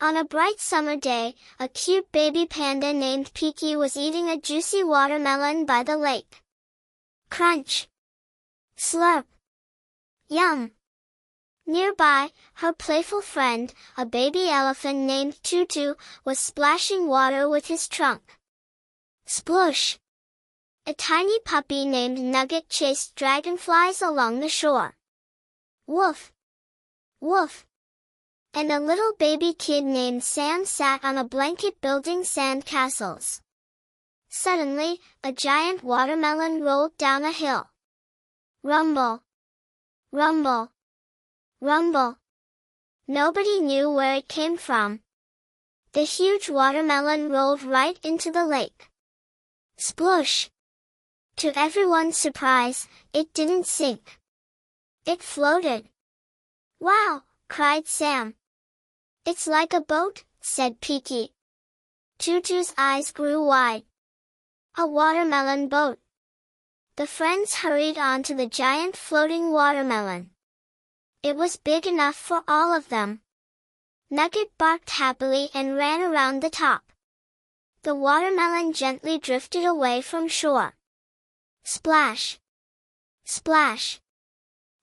On a bright summer day, a cute baby panda named Piki was eating a juicy watermelon by the lake. Crunch! Slurp! Yum! Nearby, her playful friend, a baby elephant named Tutu, was splashing water with his trunk. Sploosh! A tiny puppy named Nugget chased dragonflies along the shore. Woof! Woof! And a little baby kid named Sam sat on a blanket building sand castles. Suddenly, a giant watermelon rolled down a hill. Rumble! Rumble! Rumble! Nobody knew where it came from. The huge watermelon rolled right into the lake. Sploosh! To everyone's surprise, it didn't sink. It floated. Wow! Cried Sam. It's like a boat, said Piki. Tutu's eyes grew wide. A watermelon boat. The friends hurried onto the giant floating watermelon. It was big enough for all of them. Nugget barked happily and ran around the top. The watermelon gently drifted away from shore. Splash! Splash!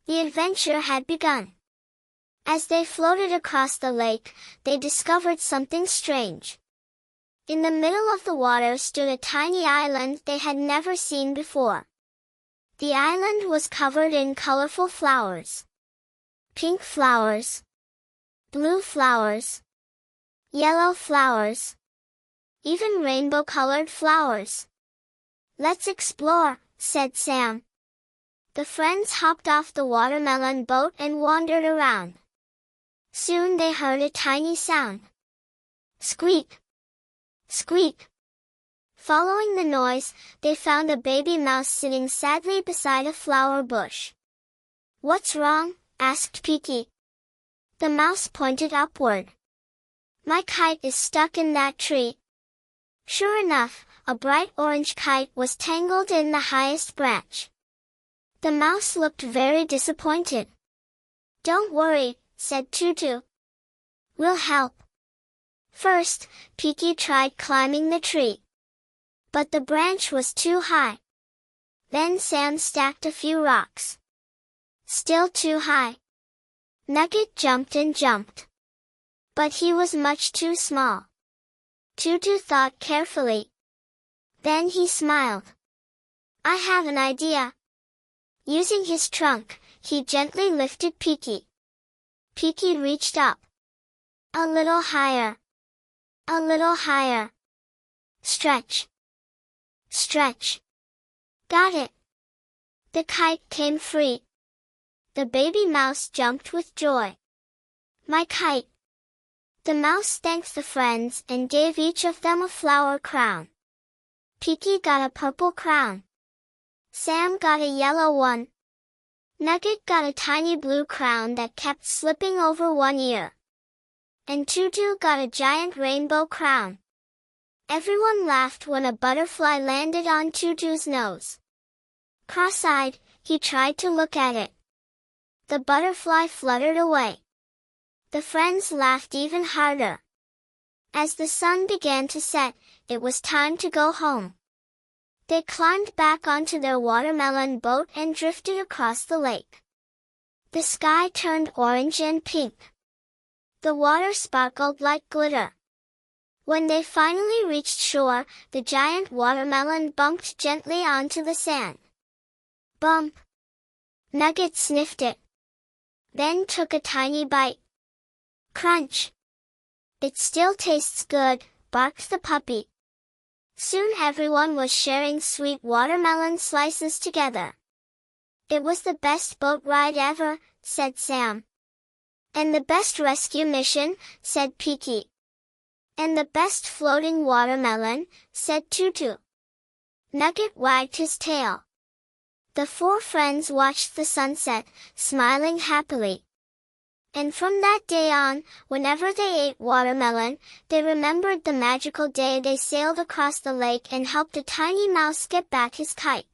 The adventure had begun. As they floated across the lake, they discovered something strange. In the middle of the water stood a tiny island they had never seen before. The island was covered in colorful flowers. Pink flowers. Blue flowers. Yellow flowers. Even rainbow-colored flowers. Let's explore, said Sam. The friends hopped off the watermelon boat and wandered around. Soon they heard a tiny sound. Squeak! Squeak! Following the noise, they found a baby mouse sitting sadly beside a flower bush. What's wrong? Asked Piki. The mouse pointed upward. My kite is stuck in that tree. Sure enough, a bright orange kite was tangled in the highest branch. The mouse looked very disappointed. Don't worry, said Tutu. We'll help. First, Piki tried climbing the tree. But the branch was too high. Then Sam stacked a few rocks. Still too high. Nugget jumped and jumped. But he was much too small. Tutu thought carefully. Then he smiled. I have an idea. Using his trunk, he gently lifted Piki. Piki reached up. A little higher. A little higher. Stretch. Stretch. Got it. The kite came free. The baby mouse jumped with joy. My kite. The mouse thanked the friends and gave each of them a flower crown. Piki got a purple crown. Sam got a yellow one. Nugget got a tiny blue crown that kept slipping over one ear. And Tutu got a giant rainbow crown. Everyone laughed when a butterfly landed on Tutu's nose. Cross-eyed, he tried to look at it. The butterfly fluttered away. The friends laughed even harder. As the sun began to set, it was time to go home. They climbed back onto their watermelon boat and drifted across the lake. The sky turned orange and pink. The water sparkled like glitter. When they finally reached shore, the giant watermelon bumped gently onto the sand. Bump! Nugget sniffed it. Then took a tiny bite. Crunch! It still tastes good, barked the puppy. Soon everyone was sharing sweet watermelon slices together. It was the best boat ride ever, said Sam. And the best rescue mission, said Piki. And the best floating watermelon, said Tutu. Nugget wagged his tail. The four friends watched the sunset, smiling happily. And from that day on, whenever they ate watermelon, they remembered the magical day they sailed across the lake and helped a tiny mouse get back his kite.